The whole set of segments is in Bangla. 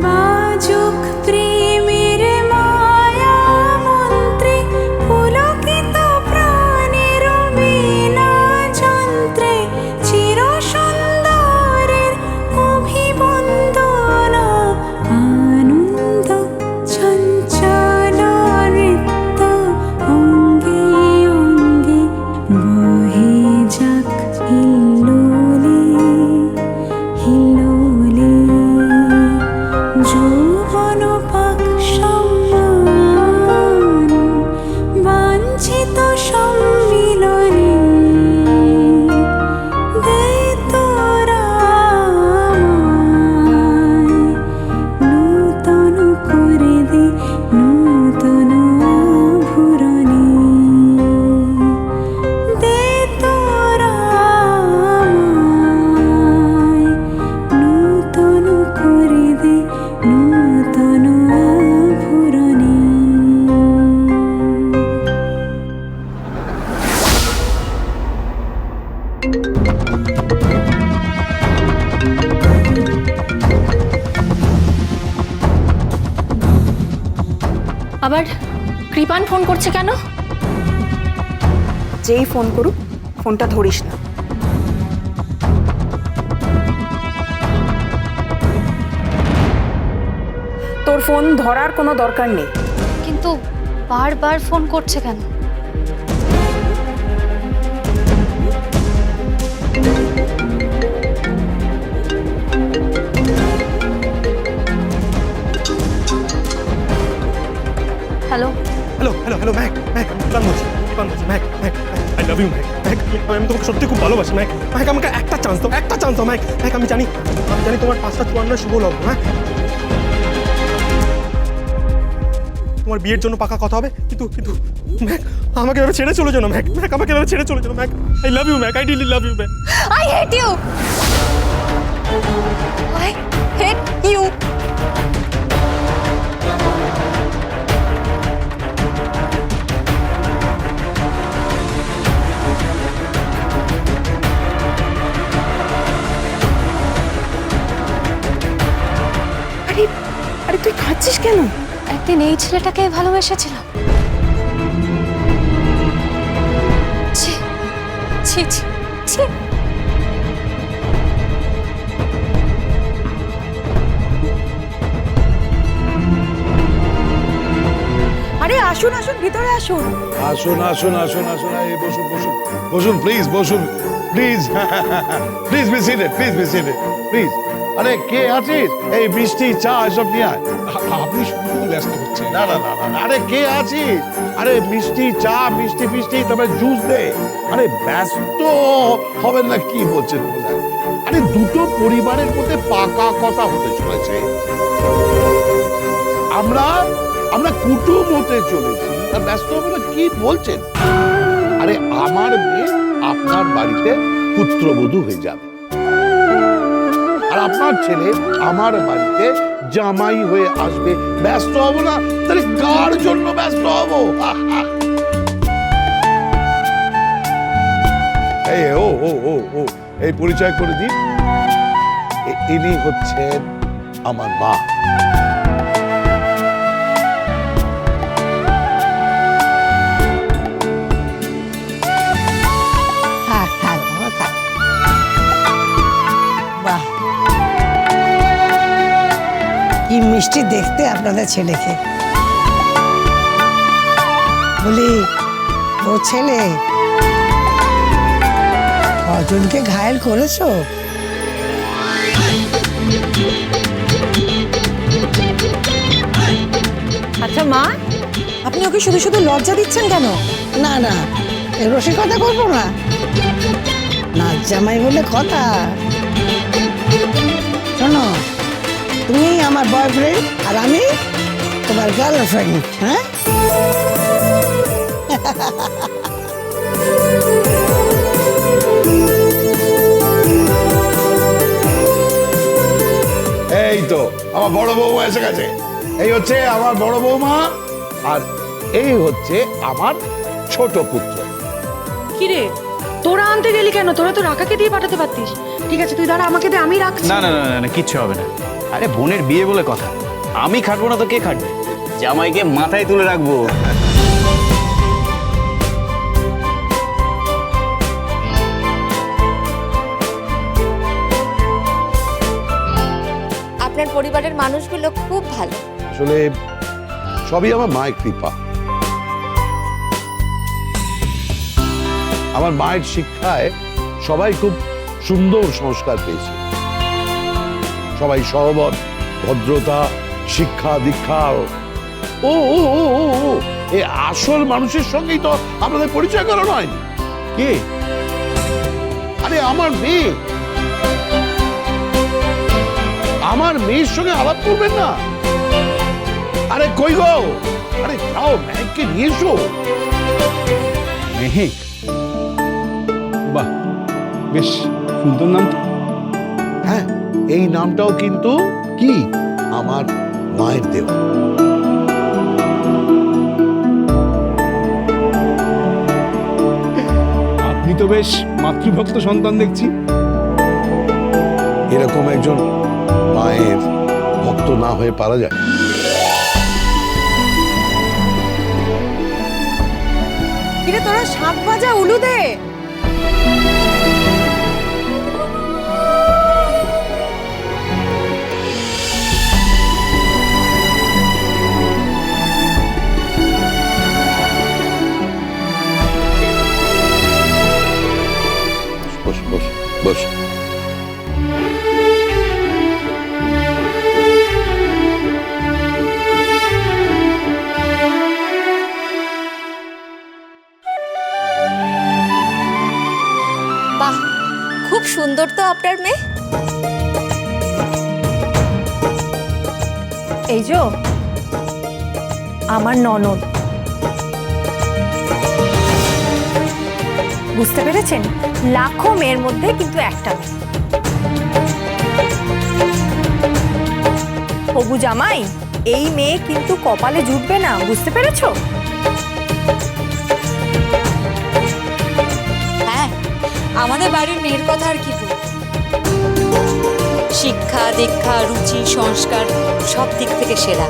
বাজুক প্রেমের মায়া মন্ত্রে পুলকিত প্রাণের বীণা যন্ত্রে চির সুন্দরের অভিবন্দনা আনন্দ চঞ্চল নৃত্য অঙ্গে অঙ্গে বহে যাক হিল্লোলে হিল্লোলে যৌবন পাক সম্মান বাঞ্ছিত সম্মিলনে দে তোরা আমায় নূতন করে দে নূতন আভরণে দে তোরা আমায় নূতন করে দে নূতন আভরণে। আবার কৃপান ফোন করছে কেন? যেই ফোন করুক ফোনটা ধরিস না। তোর ফোন ধরার কোনো দরকার নেই। কিন্তু বারবার ফোন করছে কেন? Hello hello hello hello Mac Mac প্রাণ বলছি Mac Mac I love you Mac Mac আমি তোমাকে সত্যি খুব ভালোবাসি ম্যাক ম্যাক আমাকে একটা চান্স দাও ম্যাক ম্যাক আমি জানি তোমার 5:54 শুভ লগ্ন। হ্যাঁ তোমার বিয়ের জন্য পাকা কথা হবে, কিন্তু কিন্তু ম্যাক আমাকে এভাবে ছেড়ে চলে যাও না ম্যাক ম্যাক আমাকে এভাবে ছেড়ে চলে যাও Mac I love you Mac I really love you Mac I hate you! I hate you! আরে আরে তুই খাচ্ছিস কেন? একদিন এই ছেলেটাকে ভালোবেসেছিলাম। ছি ছি ছি ছি। আরে আসুন আসুন, ভিতরে আসুন। আসুন আসুন আসুন আসুন, এই বসুন বসুন বসুন প্লিজ বসুন please please be seated please be seated please. আরে কে আছিস? এই মিষ্টি চা এসব নিয়ে আয়। আপনি শুধু ব্যস্ত হচ্ছেন। না না না না না, আরে কে আছিস? আরে মিষ্টি চা মিষ্টি ফিষ্টি তবে জুস দে। আরে ব্যস্ত হবেন না, কি বলছেন বোঝায়? আরে দুটো পরিবারের মধ্যে পাকা কথা হতে চলেছে। আমরা আমরা কুটুম হতে চলেছি, আর ব্যস্ত হবে না কি বলছেন? আরে আমার মেয়ে আপনার বাড়িতে পুত্রবধূ হয়ে যাবে, আর আপনার ছেলে আমার বাড়িতে জামাই হয়ে আসবে। ব্যস্ত হব না? তাহলে কার জন্য ব্যস্ত হব? এই ও ও ও ও এই পরিচয় করে দিন, ইনি হচ্ছেন আমার মা। বাহ, কি মিষ্টি দেখতে আপনাদের ছেলেকে। বলি, ও ছেলে কজনকে ঘায়েল করেছো? আচ্ছা মা, আপনি ওকে শুধু শুধু লজ্জা দিচ্ছেন কেন? না না, এ রসিকতা করবো না, নাচ জামাই বলে কথা। শোনো, তুমি আমার বয়ফ্রেন্ড আর আমি তোমার গার্লফ্রেন্ড। হ্যাঁ, এই তো আমার বড় বৌমা এসে গেছে। এই হচ্ছে আমার বড় বৌমা, আর এই হচ্ছে আমার ছোট পুত্র। কিরে, তোরা আনতে গেলি কেন? তোরা তো রাকাকে দিয়ে পাঠাতে পারতিস। ঠিক আছে, তুই দাঁড়া, আমাকে দে, আমি রাখছি। না না না না কিচ্ছু হবে না। আরে বোনের বিয়ে বলে কথা, আমি খাটবো না তো কে খাটবে? জামাইকে মাথায় তুলে রাখবো। আপনার পরিবারের মানুষগুলো খুব ভালো। আসলে সবই আমার মায়ের কৃপা। আমার মায়ের শিক্ষায় সবাই খুব সুন্দর সংস্কার পেয়েছে। সবাই সহবত, ভদ্রতা, শিক্ষা দীক্ষা। ও ও ও ও ও এই আসল মানুষের সঙ্গেই তো আপনাদের পরিচয় করানো হয়নি। কে? আরে আমার মেয়ে, আমার মেয়ের সঙ্গে আলাপ করবেন না? আরে কই গো, আরে যাও মেহেককে নিয়ে এসো। মেহেক, বাহ, বেশ সুন্দর নাম তো। হ্যাঁ, এই নামটাও কিন্তু কি আমার মায়ের দেওয়া। আপনি তো বেশ মাতৃভক্ত সন্তান দেখছি। এরকম একজন মায়ের ভক্ত না হয়ে পারা যায়? কিরে তোরা 7 বাজা উলু দে। বস বস বস। বাহ, খুব সুন্দর তো আপনার মেয়ে। এই যে আমার ননদ, বুঝতে পেরেছেন? লাখো মেয়ের মধ্যে কিন্তু একটা মেয়ে। হবু জামাই, এই মেয়ে কিন্তু কপালে জুটবে না, বুঝতে পেরেছো? হ্যাঁ, আমাদের বাড়ির মেয়ের কথা আর কি বলবো। শিক্ষা দীক্ষা রুচি সংস্কার সব দিক থেকে সেরা।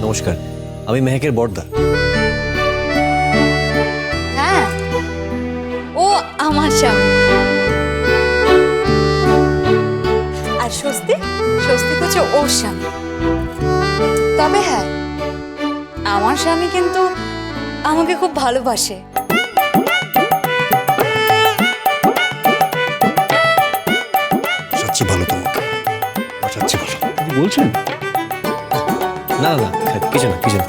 নমস্কার, আমি মেহেকের বড়দা। হ্যাঁ, ও আমার স্বামী। আর স্বস্তিক, স্বস্তিক হচ্ছে ওর স্বামী। তবে হ্যাঁ, আমার স্বামী কিন্তু আমাকে খুব ভালোবাসে। সত্যি ভালো তোমাকে, সত্যি ভালো। কি বলছেন? না না না, কিছু না কিছু না।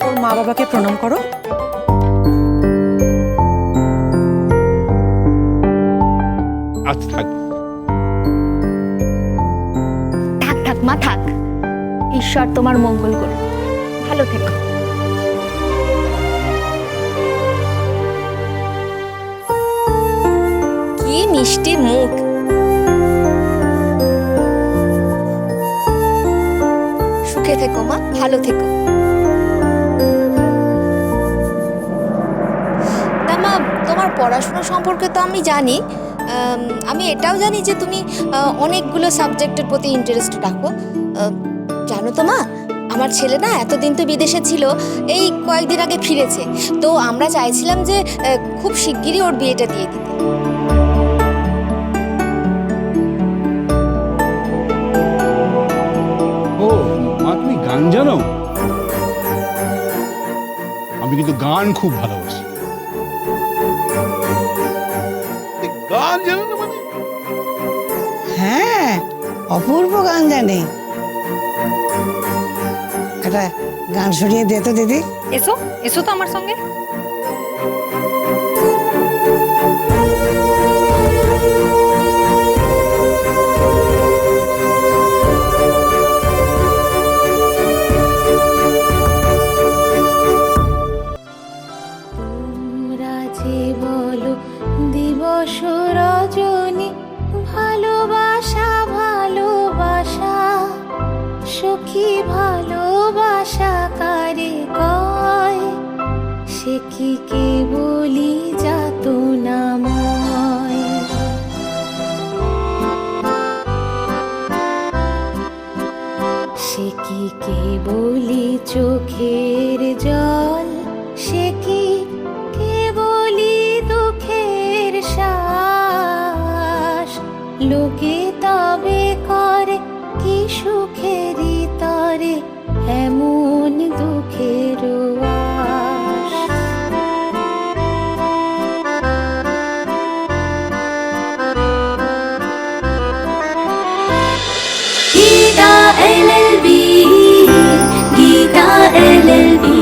তোর মা বাবাকে প্রণাম করো। আচ্ছা থাক। থাক থাক মা থাক, ঈশ্বর তোমার মঙ্গল করুন, ভালো থেকো। কি মিষ্টি মুখ। সুখে থেকো মা, ভালো থেকো। না মা, তোমার পড়াশোনা সম্পর্কে তো আমি জানি। আমি এটাও জানি যে তুমি অনেকগুলো সাবজেক্টের প্রতি ইন্টারেস্ট রাখো। জানো তো মা, আমার ছেলে না এতদিন তো বিদেশে ছিল, এই কয়েকদিন আগে ফিরেছে। তো আমরা চাইছিলাম যে খুব শিগগিরই ওর বিয়েটা দিয়ে দিতে। ও মা, তুমি গান জানো? আমি কিন্তু গান খুব ভালোবাসি। গান জানেন না মানে? হ্যাঁ, অপূর্ব গান জানে। একটা গান শুনিয়ে দে তো দিদি। এসো এসো তো আমার সঙ্গে। যে বলো দিবস রজনী ভালোবাসা ভালোবাসা সখী ভালোবাসা কারে কয় সে কি কেবলি যাতনাময় সে কি কেবলি চোখের জল সে কি কেবলি দুঃখের শ্বাস লোকে তবে করে কি সুখেরই তরে এমন দুঃখের আশ Gita LLB